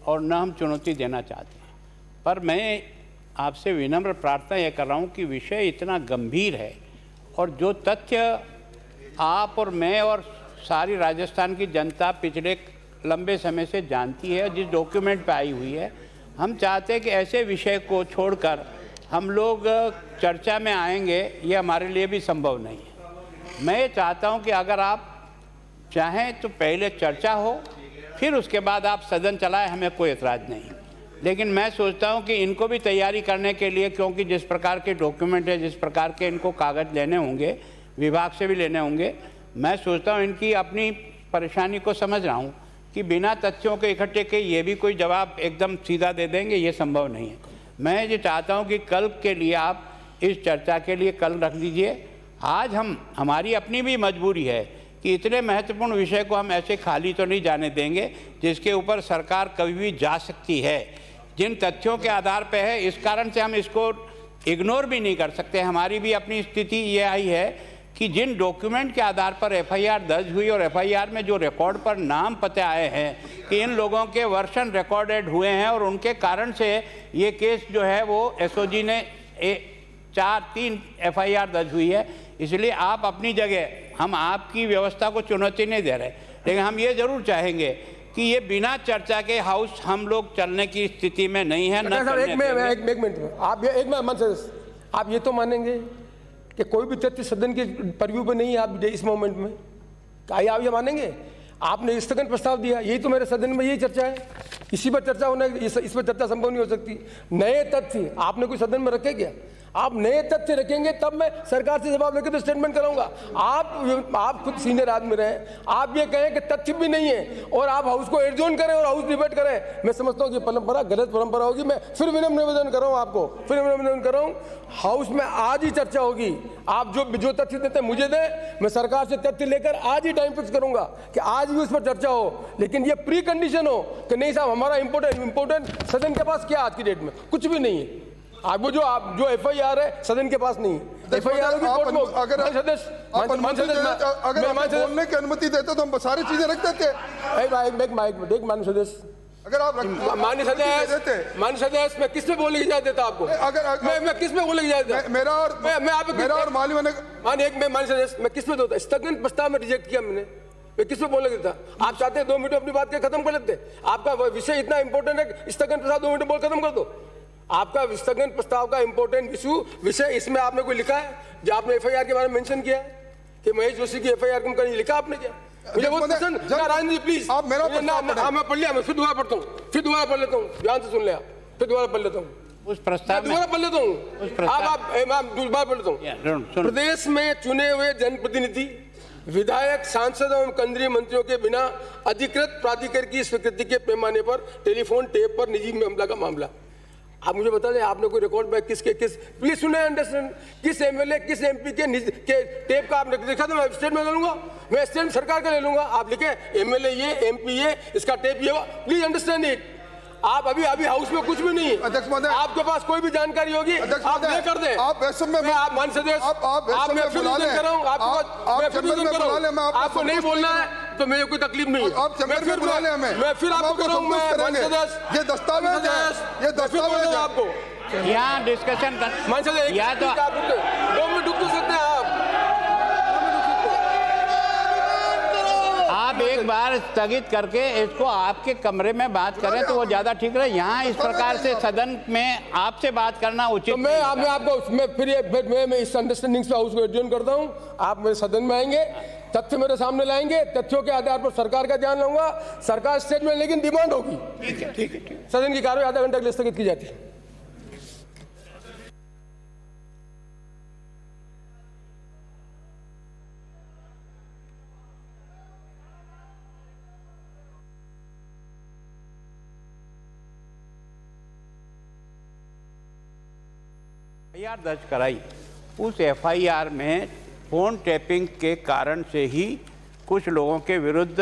और न हम चुनौती देना चाहते हैं। पर मैं आपसे विनम्र प्रार्थना यह कर रहा हूँ कि विषय इतना गंभीर है और जो तथ्य आप और मैं और सारी राजस्थान की जनता पिछले लंबे समय से जानती है, जिस डॉक्यूमेंट पे आई हुई है, हम चाहते हैं कि ऐसे विषय को छोड़कर हम लोग चर्चा में आएंगे, ये हमारे लिए भी संभव नहीं है। मैं ये चाहता हूँ कि अगर आप चाहें तो पहले चर्चा हो, फिर उसके बाद आप सदन चलाएं, हमें कोई एतराज़ नहीं। लेकिन मैं सोचता हूं कि इनको भी तैयारी करने के लिए, क्योंकि जिस प्रकार के डॉक्यूमेंट है, जिस प्रकार के इनको कागज़ लेने होंगे, विभाग से भी लेने होंगे, मैं सोचता हूं इनकी अपनी परेशानी को समझ रहा हूं कि बिना तथ्यों के इकट्ठे के ये भी कोई जवाब एकदम सीधा दे देंगे, ये संभव नहीं है। मैं ये चाहता हूँ कि कल के लिए आप इस चर्चा के लिए कल रख दीजिए। आज हमारी अपनी भी मजबूरी है कि इतने महत्वपूर्ण विषय को हम ऐसे खाली तो नहीं जाने देंगे जिसके ऊपर सरकार कभी भी जा सकती है। जिन तथ्यों के आधार पर है, इस कारण से हम इसको इग्नोर भी नहीं कर सकते। हमारी भी अपनी स्थिति ये आई है कि जिन डॉक्यूमेंट के आधार पर एफआईआर दर्ज हुई और एफआईआर में जो रिकॉर्ड पर नाम पते आए हैं कि इन लोगों के वर्षन रिकॉर्डेड हुए हैं और उनके कारण से ये केस जो है वो एसओजी ने 3 एफआईआर दर्ज हुई है। इसलिए आप अपनी जगह, हम आपकी व्यवस्था को चुनौती नहीं दे रहे, लेकिन हम ये जरूर चाहेंगे कि ये बिना चर्चा के हाउस हम लोग चलने की स्थिति में नहीं है। एक मिनट आप ये तो मानेंगे कि कोई भी तथ्य सदन के परव्यू पे नहीं है आप इस मोमेंट में? क्या आप ये मानेंगे? आपने स्थगन प्रस्ताव दिया, यही तो मेरे सदन में यही चर्चा है, इसी पर चर्चा होना, इस पर चर्चा संभव नहीं हो सकती। नए तथ्य आपने कोई सदन में रखे क्या? आप नए तथ्य रखेंगे तब मैं सरकार से जवाब लेकर तो स्टेटमेंट कराऊंगा। आप खुद सीनियर आदमी रहे, आप ये कहें कि तथ्य भी नहीं है और आप हाउस को एडजोर्न करें और हाउस डिबेट करें, मैं समझता हूँ कि परंपरा गलत परंपरा होगी। मैं फिर विनम्र निवेदन कर रहा हूँ आपको, फिर विनम्र निवेदन कर रहा हूँ, हाउस में आज ही चर्चा होगी। आप जो तथ्य देते हैं मुझे दें, मैं सरकार से तथ्य लेकर आज ही टाइम फिक्स करूंगा कि आज भी उस पर चर्चा हो। लेकिन ये प्री कंडीशन हो कि नहीं साहब, हमारा इंपोर्टेंट सदन के पास क्या आज की डेट में कुछ भी नहीं है। आप जो एफआईआर है सदन के पास नहीं है। एफआईआर अगर बोलने की अनुमति देते तो हम सारी चीजें रख देते। माननीय सदस्य, अगर आप माननीय सदस्य, मैं किस पे बोलने की इजाजत देता आपको? अगर मैं किस पे बोलने की इजाजत देता? मेरा और माली माननीय सदस्य, मैं किस पे देता? स्थगन प्रस्ताव में रिजेक्ट किया मैंने, मैं किस पे बोलने देता? आप चाहते हैं 2 मिनट अपनी बात के खत्म कर लेते? आपका विषय इतना इंपॉर्टेंट है, स्थगन प्रस्ताव 2 मिनट बोल खत्म कर दो। आपका स्थगन प्रस्ताव का इंपॉर्टेंट विषय, इसमें आपने कोई लिखा है जो आपने एफआईआर के बारे में मेंशन किया है कि महेश जोशी की एफआईआर को कहीं लिखा आपने क्या? मुझे बहुत पसंद, राजनीति प्लीज आप मेरा मैं पढ़ लिया, मैं फिर दोबारा पढ़ता हूँ, फिर दोबारा पढ़ लेता हूँ, ध्यान से सुन लिया, फिर दोबारा पढ़ लेता हूँ, उस प्रस्ताव दोबारा पढ़ लेता हूँ, आप दोबारा पढ़ लेता हूँ। प्रदेश में चुने हुए जनप्रतिनिधि, विधायक, सांसद एवं केंद्रीय मंत्रियों के बिना अधिकृत प्राधिकार की स्वीकृति के पैमाने पर टेलीफोन टेप पर निजी मामला का मामला। आप मुझे बता दें, आपने कोई रिकॉर्ड में किस प्लीज सुने, अंडरस्टैंड, किस एमएलए किस एमपी के टेप का आपने देखा था? मैं स्टेटमेंट ले लूंगा, मैं स्टेटमेंट सरकार का ले लूंगा। आप लिखे एमएलए ये, एमपी ये, इसका टेप ये, प्लीज अंडरस्टैंड इट। आप अभी हाउस में कुछ भी नहीं है। अध्यक्ष महोदय, आपके पास कोई भी जानकारी होगी आप ले कर दें। आप वैसे में आप मान सदस्य, मैं फिर कर रहा हूँ आपको नहीं बोलना है तो मेरे कोई तकलीफ नहीं है। मैं फिर आपको कर रहा हूँ, ये दस्तावेज है आपको यहाँ डिस्कशन या तो 2 मिनट रुक सकते हैं आप एक बार स्थगित करके इसको आपके कमरे में बात करें तो वो ज्यादा ठीक रहे। यहाँ इस प्रकार से सदन में आपसे बात करना उचित। तो मैं आपको मैं इस अंडरस्टैंडिंग से हाउस को एडजॉर्न करता हूँ। आप मेरे सदन में आएंगे, तथ्य मेरे सामने लाएंगे, तथ्यों के आधार पर सरकार का ध्यान लूंगा, सरकार स्टेज में लेकिन डिमांड होगी। ठीक है। सदन की कार्रवाई आधा घंटे के लिए स्थगित की जाती है। एफआईआर दर्ज कराई, उस एफआईआर में फोन टैपिंग के कारण से ही कुछ लोगों के विरुद्ध